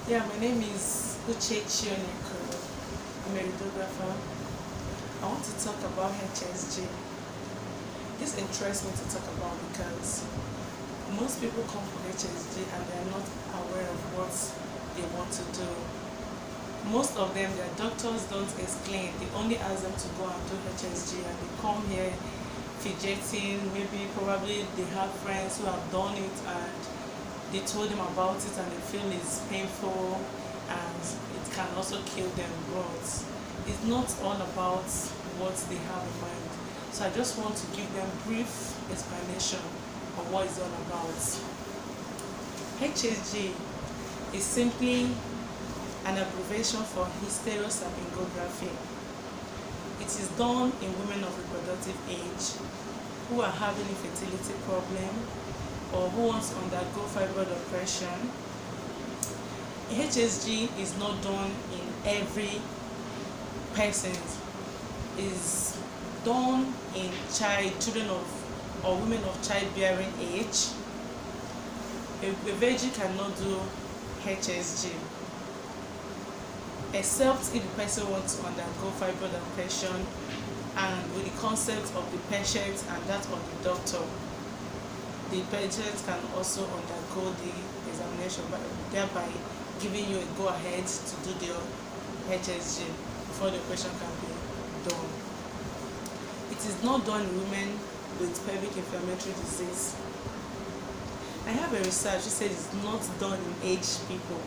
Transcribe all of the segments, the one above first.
Yeah, my name is Wilfred-Onyekachi. I'm a radiographer. I want to talk about HSG. This interests me to talk about because most people come for HSG and they are not aware of what they want to do. Most of them, their doctors don't explain. They only ask them to go and do HSG and they come here fidgeting. Maybe probably they have friends who have done it and they told them about it and they feel it's painful and it can also kill them, but it's not all about what they have in mind. So I just want to give them brief explanation of what it's all about. HSG is simply an abbreviation for hysterosalpingography. It is done in women of reproductive age who are having a fertility problem or who wants to undergo fibroid operation. HSG is not done in every person. It is done in children of or women of childbearing age. A virgin cannot do HSG except if the person wants to undergo fibroid operation and with the consent of the patient and that of the doctor. The patient can also undergo the examination, thereby giving you a go-ahead to do the HSG before the operation can be done. It is not done in women with pelvic inflammatory disease. I have a research that says it's not done in aged people,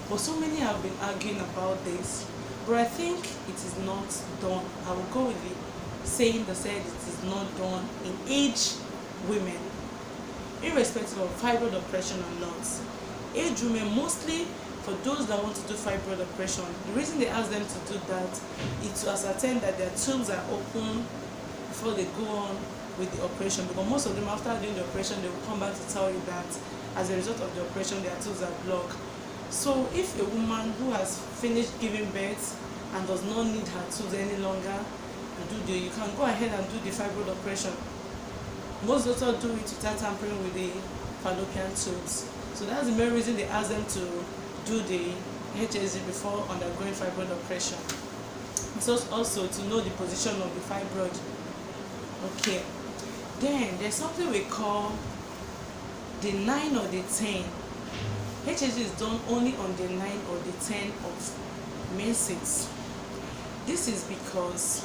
but so many have been arguing about this. But I think it is not done. I will go with the saying that said it is not done in aged women, irrespective of fibroid operation or not. Aged women, mostly for those that want to do fibroid operation, the reason they ask them to do that is to ascertain that their tubes are open before they go on with the operation, because most of them after doing the operation they will come back to tell you that as a result of the operation their tubes are blocked. So if a woman who has finished giving birth and does not need her tubes any longer you can go ahead and do the fibroid operation. Most doctors do it without tampering with the fallopian tubes. So that's the main reason they ask them to do the HSG before undergoing fibroid operation. So also to know the position of the fibroid. Okay. Then there's something we call the 9 or the 10. HSG is done only on the 9 or the 10 of menses. This is because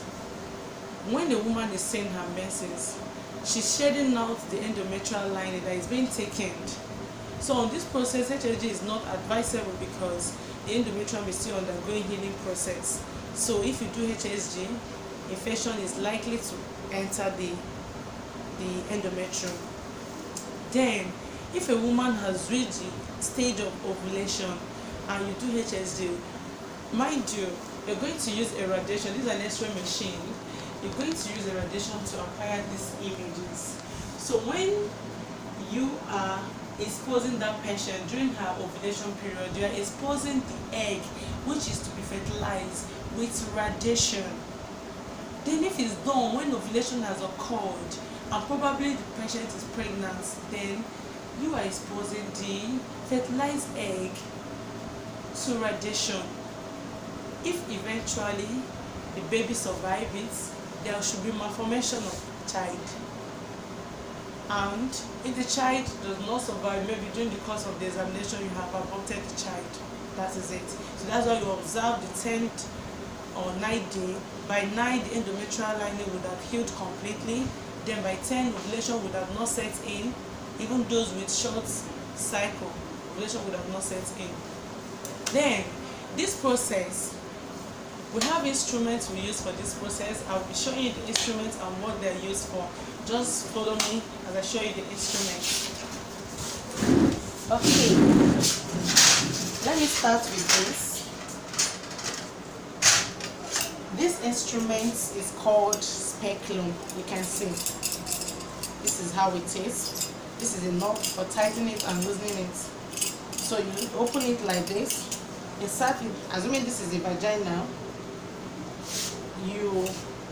when the woman is seeing her menses, she's shedding out the endometrial lining that is being thickened. So on this process, HSG is not advisable because the endometrium is still undergoing healing process. So if you do HSG, infection is likely to enter the endometrium. Then, if a woman has reached the stage of ovulation and you do HSG, mind you, you're going to use a radiation. This is an X-ray machine. You're going to use a radiation to acquire these images. So when you are exposing that patient during her ovulation period, you are exposing the egg which is to be fertilized with radiation. Then if it's done when ovulation has occurred and probably the patient is pregnant, then you are exposing the fertilized egg to radiation. If eventually the baby survives it, there should be malformation of the child. And if the child does not survive, maybe during the course of the examination you have aborted the child. That is it. So that's why you observe the 10th or 9th day. By 9, the endometrial lining would have healed completely. Then by 10, ovulation would have not set in. Even those with short cycle, ovulation would have not set in. Then this process, we have instruments we use for this process. I'll be showing you the instruments and what they're used for. Just follow me as I show you the instruments. Okay, let me start with this. This instrument is called speculum. You can see. This is how it is. This is a knob for tightening it and loosening it. So you open it like this. Insert it, assuming this is a vagina, you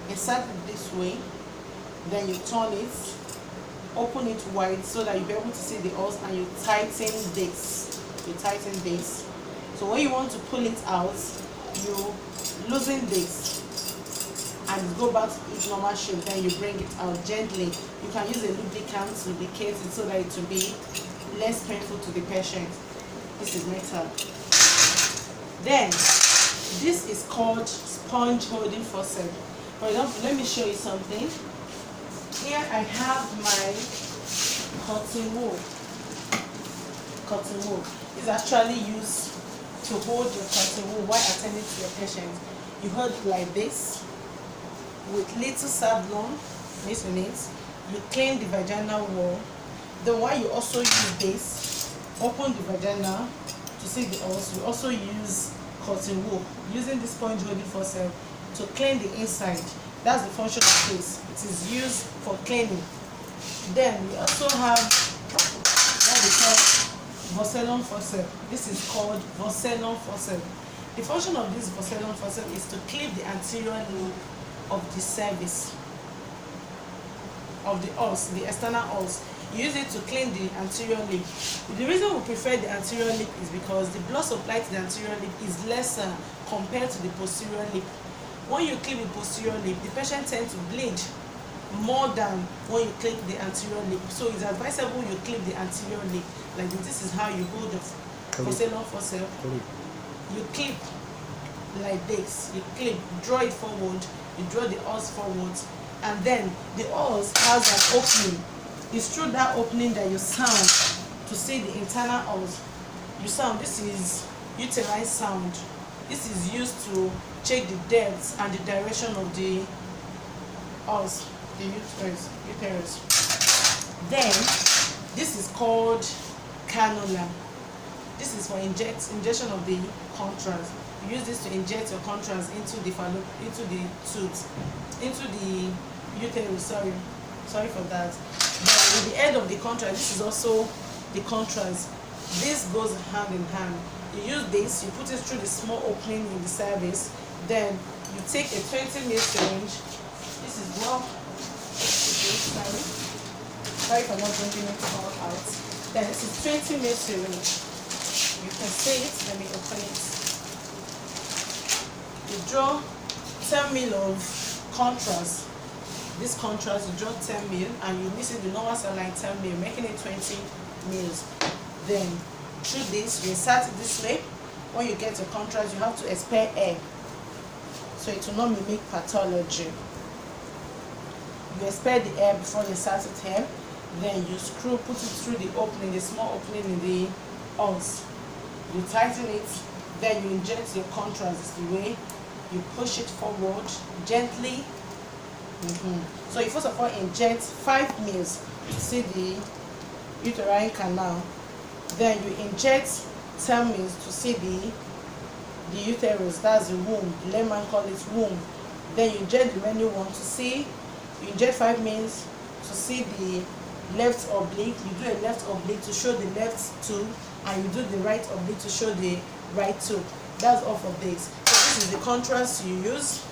insert it this way, then you turn it, open it wide so that you'll be able to see the holes, and you tighten this. So when you want to pull it out, you loosen this and go back to its normal shape. Then you bring it out gently. You can use a lubricant to lubricate it so that it will be less painful to the patient. This is metal. Then this is called sponge holding forceps. For example, let me show you something. Here I have my cotton wool. Cotton wool is actually used to hold your cotton wool while attending to your patient. You hold it like this with little sablon, this on it. You clean the vaginal wall. Then while you also use this, open the vagina to see the ulcer. You also use cotton wool using the sponge holding forceps to clean the inside. That's the function of this. It is used for cleaning. Then we also have what we call Voscellum forceps. This is called Voscellum forceps. The function of this Voscellum forceps is to clip the anterior lobe of the cervix, of the os, the external os. You use it to clean the anterior lip. The reason we prefer the anterior lip is because the blood supply to the anterior lip is lesser compared to the posterior lip. When you clip the posterior lip, the patient tends to bleed more than when you clip the anterior lip. So it's advisable you clip the anterior lip. Like this is how you hold the Voscellum forceps. You clip like this. You clip, draw it forward. You draw the os forward, and then the os has an opening. It's through that opening that you sound to see the internal os. You sound. This is uterine sound. This is used to check the depth and the direction of the os, the uterus. Then this is called cannula. This is for injection of the contrast. You use this to inject your contrast into the uterus. Sorry for that. But with the end of the contrast, this is also the contrast. This goes hand in hand. You use this, you put it through the small opening in the cervix. Then you take a 20 ml syringe. This is sorry for not bringing it all out. Then this is 20 ml syringe. You can see it. Let me open it. You draw 10 ml of contrast. This contrast, you draw 10 ml and you mix it with normal saline 10 ml, making it 20 ml. Then through this, you insert it this way. When you get your contrast, you have to expel air, so it will not mimic pathology. You expel the air before you insert it here. Then you screw, put it through the opening, the small opening in the os. You tighten it. Then you inject your contrast this way. You push it forward gently. So you first of all inject 5 ml to see the uterine canal. Then you inject 10 ml to see the uterus, that's the womb. The layman call it womb. Then you inject the remaining one to see. You inject 5 ml to see the left oblique. You do a left oblique to show the left tube, and you do the right oblique to show the right tube. That's all for this. So this is the contrast you use.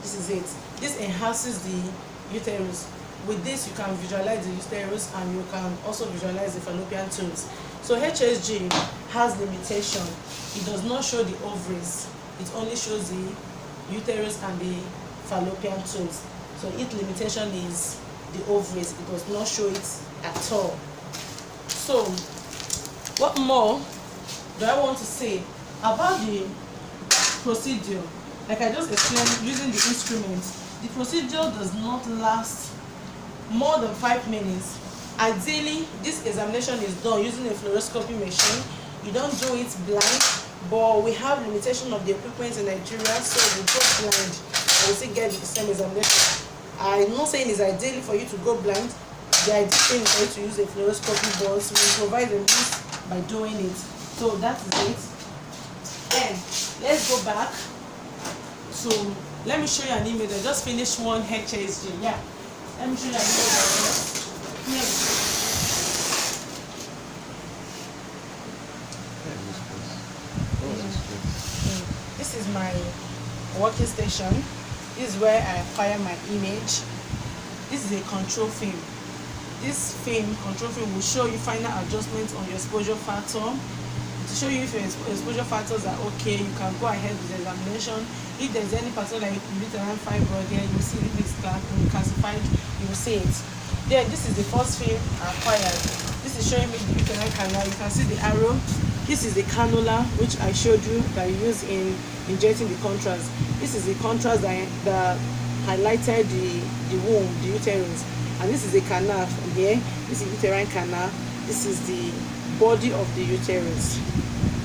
This is it. This enhances the uterus. With this, you can visualize the uterus and you can also visualize the fallopian tubes. So HSG has limitation. It does not show the ovaries. It only shows the uterus and the fallopian tubes. So its limitation is the ovaries. It does not show it at all. So what more do I want to say about the procedure? Like I just explained, using the instrument, the procedure does not last more than 5 minutes. Ideally, this examination is done using a fluoroscopy machine. You don't do it blind, but we have limitation of the equipment in Nigeria, so we go blind and we still get the same examination. I'm not saying it's ideal for you to go blind. The ideal thing is for you to use a fluoroscopy, but we provide the means by doing it. So that is it. Then let's go back to, let me show you an image. I just finished one HSG. Yeah. Let me show you an image. This is my working station. This is where I acquire my image. This is a control film. This film, control film, will show you final adjustments on your exposure factor. to show you if your exposure factors are okay. You can go ahead with the examination. If there's any particular uterine fibroid there, you see if it's calcified, you will see it. Then this is the first film acquired. This is showing me the uterine canal. You can see the arrow. This is the cannula which I showed you that you use in injecting the contrast. This is the contrast that highlighted the womb, the uterus. And this is the canal here. This is uterine canal. This is the body of the uterus.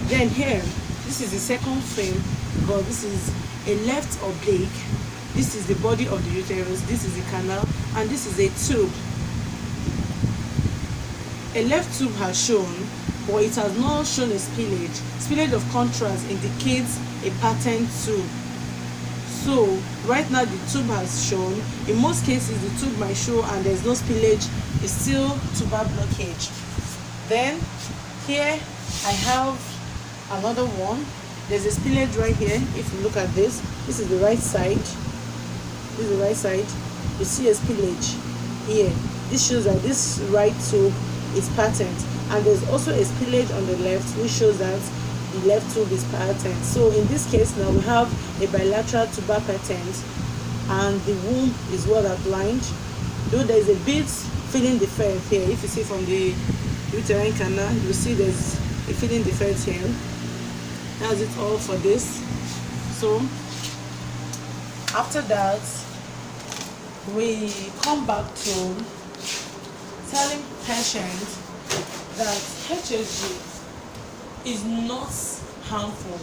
Then here, this is the second frame, but this is a left oblique. This is the body of the uterus. This is the canal, and this is a tube. A left tube has shown, but it has not shown a spillage. Spillage of contrast indicates a patterned tube. So right now the tube has shown. In most cases the tube might show and there's no spillage, it's still tuber blockage. Then here I have another one. There's a spillage right here. If you look at this is the right side. This is the right side. You see a spillage here. This shows that this right tube is patterned, and there's also a spillage on the left which shows that the left tube is patterned. So in this case now we have a bilateral tuber pattern, and the womb is well outlined, though there is a bit filling defect here. If you see from the uterine canal, you see there's a filling defect here. That's it all for this. So after that, we come back to telling patients that HSG is not harmful.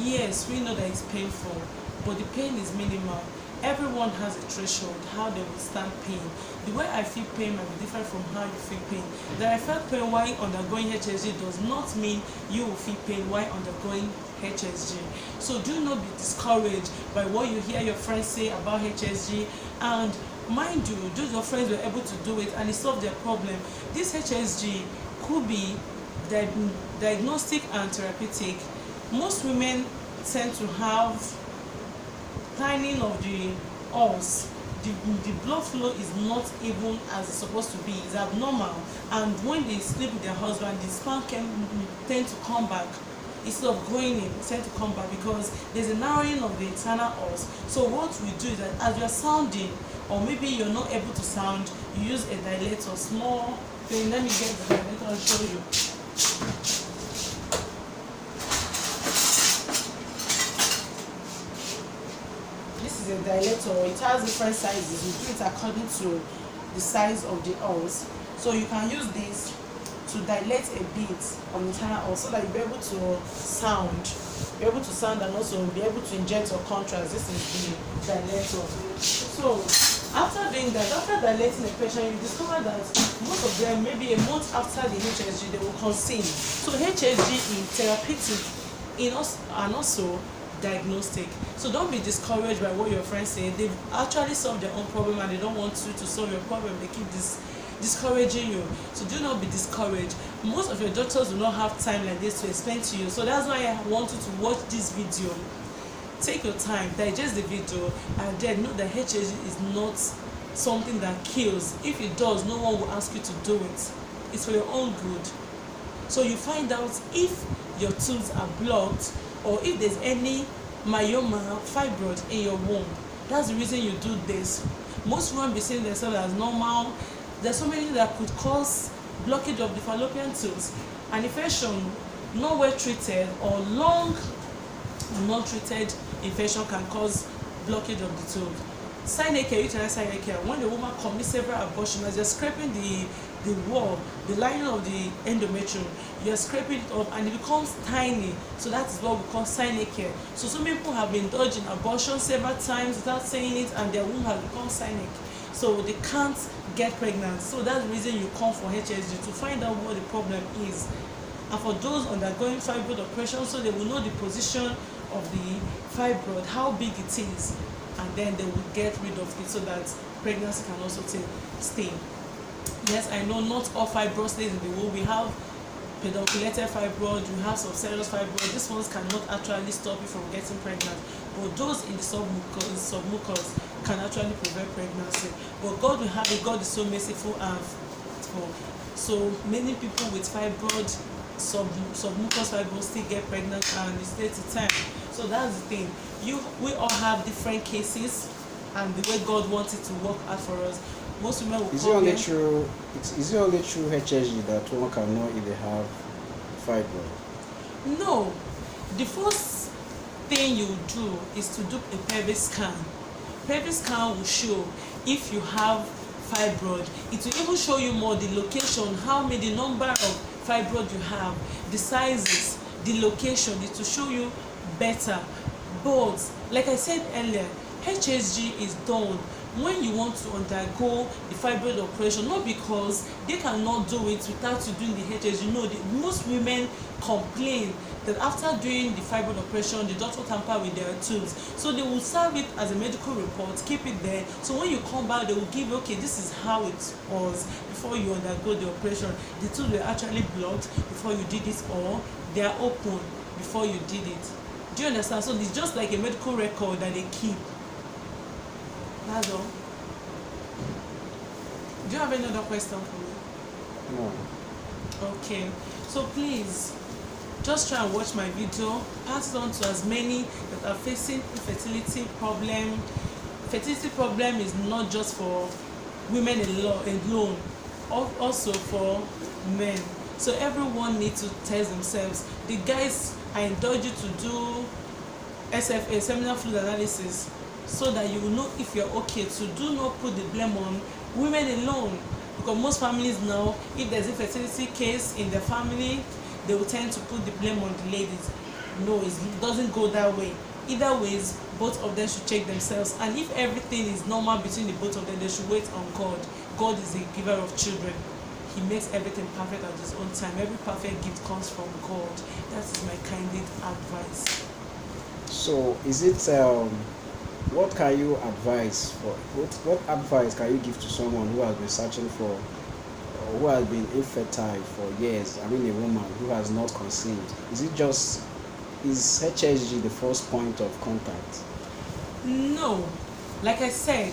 Yes, we know that it's painful, but the pain is minimal. Everyone has a threshold how they will stand pain. The way I feel pain might be different from how you feel pain. That I felt pain while undergoing HSG does not mean you will feel pain while undergoing HSG. So do not be discouraged by what you hear your friends say about HSG. And mind you, those your friends were able to do it and it solved their problem. This HSG could be diagnostic and therapeutic. Most women tend to have thinning of the os. The blood flow is not even as it's supposed to be. It's abnormal, and when they sleep with their husband, the sperm can tend to come back. Instead of going in, it tend to come back because there's a narrowing of the internal os. So what we do is that as you're sounding, or maybe you're not able to sound, you use a dilator, small thing. Let me get the dilator and show you. This is a dilator. It has different sizes. You do it according to the size of the os. So you can use this to dilate a bit on the internal os so that you'll be able to sound. Be able to sound and also be able to inject your contrast. This is the dilator. So after doing that, after dilating a patient, you discover that most of them, maybe a month after the HSG, they will conceive. So HSG is therapeutic and also diagnostic. So don't be discouraged by what your friends say. They've actually solved their own problem and they don't want you to solve your problem. They keep discouraging you. So do not be discouraged. Most of your doctors will not have time like this to explain to you. So that's why I want you to watch this video. Take your time, digest the video, and then know that HSG is not something that kills. If it does, no one will ask you to do it. It's for your own good. So you find out if your tubes are blocked or if there's any myoma, fibroid in your womb. That's the reason you do this. Most women be seeing themselves as normal. There's so many that could cause blockage of the fallopian tubes. An infection not well treated or long not treated infection can cause blockage of the tube. Synechia, uterine synechia, when the woman commits several abortions, as you're scraping the wall, the lining of the endometrium, you're scraping it up and it becomes tiny. So that is what we call synechia. So some people have been indulging abortion several times without saying it, and their womb has become synech. So they can't get pregnant. So that's the reason you come for HSG, to find out what the problem is. And for those undergoing fibroid operation, so they will know the position of the fibroid, how big it is, and then they will get rid of it so that pregnancy can also stay. Yes, I know not all fibroids stays in the womb. We have pedunculated fibroid, we have subserous fibroid. These ones cannot actually stop you from getting pregnant, but those in the submucous can actually prevent pregnancy. But God will have it. God is so merciful and faithful. So many people with fibroid submucous fibroids still get pregnant and it's late to time. So that's the thing. We all have different cases and the way God wants it to work out for us. Most women will Is it only through HSG that one can know if they have fibroid? No. The first thing you do is to do a pelvic scan. Pelvic scan will show if you have fibroid. It will even show you more the location, how many, the number of fibroid you have, the sizes, the location. It will show you better. But like I said earlier, HSG is done when you want to undergo the fibroid operation, not because they cannot do it without you doing the HSG. No, most women complain that after doing the fibroid operation, the doctor tamper with their tubes. So they will serve it as a medical report, keep it there. So when you come back, they will give you, okay, this is how it was before you undergo the operation. The tubes were actually blocked before you did it, or they are open before you did it. Do you understand? So it's just like a medical record that they keep. That's all. Do you have any other question for me? No. Okay. So please, just try and watch my video. Pass it on to as many that are facing infertility problem. Fertility problem is not just for women alone, also for men. So everyone needs to test themselves. The guys, I indulge you to do SFA, seminal fluid analysis, so that you will know if you're okay. To do not put the blame on women alone, because most families now, if there's a fertility case in their family, they will tend to put the blame on the ladies. No, it doesn't go that way. Either ways, both of them should check themselves, and if everything is normal between the both of them, they should wait on God. God is the giver of children. He makes everything perfect at his own time. Every perfect gift comes from God. That is my candid advice. So is it what can you advise for? What advice can you give to someone who has been searching for, or who has been infertile for years? I mean, a woman who has not conceived. Is HSG the first point of contact? No, like I said,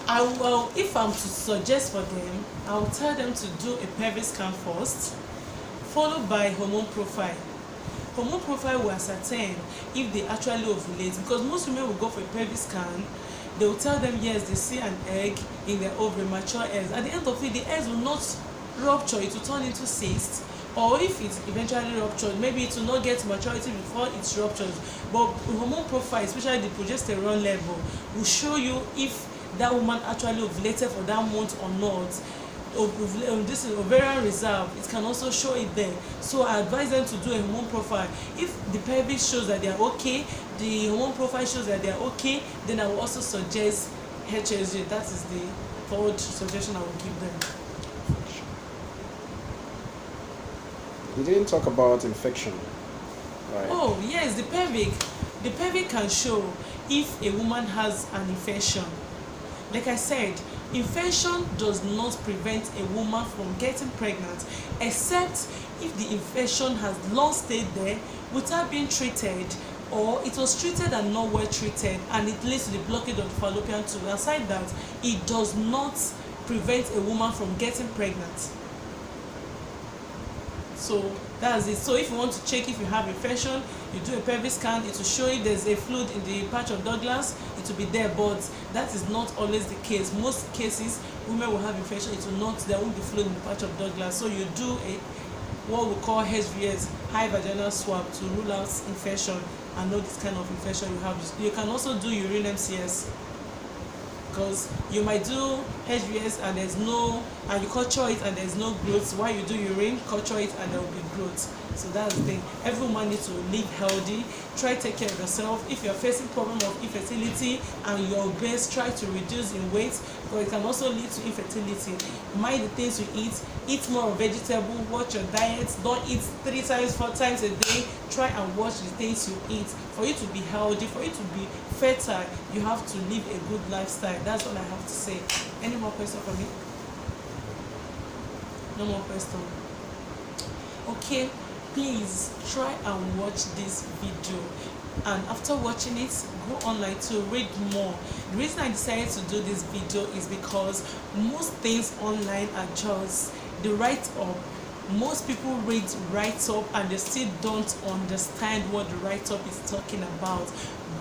I will. If I'm to suggest for them, I will tell them to do a pelvic scan first, followed by hormone profile. Hormone profile will ascertain if they actually ovulate, because most women will go for a pelvic scan. They will tell them yes, they see an egg in their ovary, mature eggs. At the end of it, the eggs will not rupture, it will turn into cysts, or if it's eventually ruptured, maybe it will not get to maturity before it ruptures. But hormone profile, especially the progesterone level, will show you if that woman actually ovulated for that month or not. This is ovarian reserve, it can also show it there. So I advise them to do a hormone profile. If the pelvic shows that they are okay, the hormone profile shows that they are okay, then I will also suggest HSG. That is the third suggestion I will give them. We didn't talk about infection, right? Oh yes, the pelvic can show if a woman has an infection. Like I said, infection does not prevent a woman from getting pregnant, except if the infection has long stayed there without being treated, or it was treated and not well treated and it leads to the blockage of the fallopian tube. Aside that, it does not prevent a woman from getting pregnant. So that's it. So if you want to check if you have infection, you do a pelvic scan. It will show you there's a fluid in the patch of Douglas. It will be there, but that is not always the case. Most cases, women will have infection. It will not. There won't be fluid in the patch of Douglas. So you do what we call HVS, high vaginal swab, to rule out infection and know this kind of infection you have. You can also do urine MCS, because you might do HVS and there's no, and you culture it and there's no growth. While you do urine, culture it and there will be growth. So that's the thing. Every woman needs to live healthy. Try to take care of yourself. If you're facing problem of infertility and you're obese, try to reduce in weight, because it can also lead to infertility. Mind the things you eat. Eat more of vegetable. Watch your diet. Don't eat 3 times, 4 times a day. Try and watch the things you eat. For you to be healthy, for you to be fertile, you have to live a good lifestyle. That's all I have to say. Any more questions for me? No more question. Okay, please try and watch this video, and after watching it, go online to read more. The reason I decided to do this video is because most things online are just the write-up most people read write-up and they still don't understand what the write-up is talking about.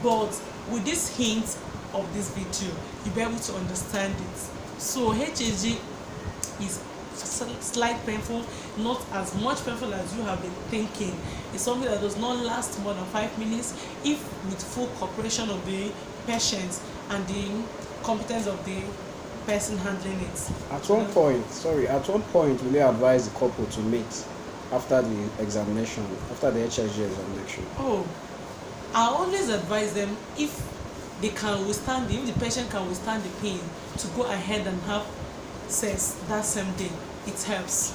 But with this hint of this video, you'll be able to understand it. So HSG is slight painful, not as much painful as you have been thinking. It's something that does not last more than 5 minutes if with full cooperation of the patient and the competence of the person handling it. At one point, will you advise the couple to meet after the examination, after the HSG examination? Oh, I always advise them, if they can withstand if the patient can withstand the pain, to go ahead and have sex that same day. It helps,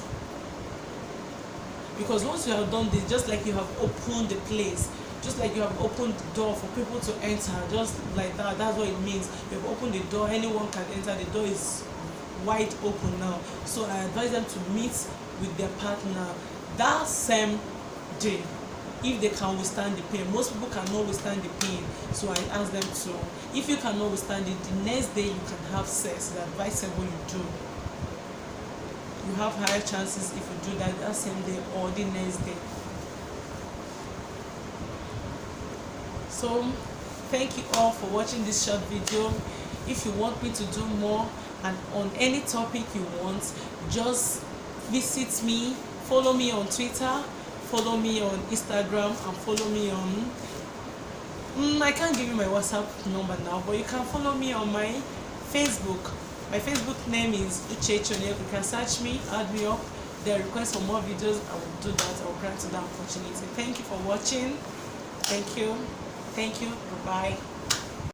because once you have done this, just like you have opened the place, just like you have opened the door for people to enter, just like that, that's what it means. You have opened the door, anyone can enter. The door is wide open now. So I advise them to meet with their partner that same day, if they can withstand the pain. Most people cannot withstand the pain, so I ask them to. If you cannot withstand it, the next day you can have sex. It's advisable you do. You have higher chances if you do that same day or the next day. So thank you all for watching this short video. If you want me to do more and on any topic you want, just visit me, follow me on Twitter, follow me on Instagram, and follow me on I can't give you my WhatsApp number now, but you can follow me on my Facebook. My Facebook name is Wilfred-Onyekachi. You can search me, add me up. There are requests for more videos. I will do that. I will grant you that opportunity. Thank you for watching. Thank you. Bye-bye.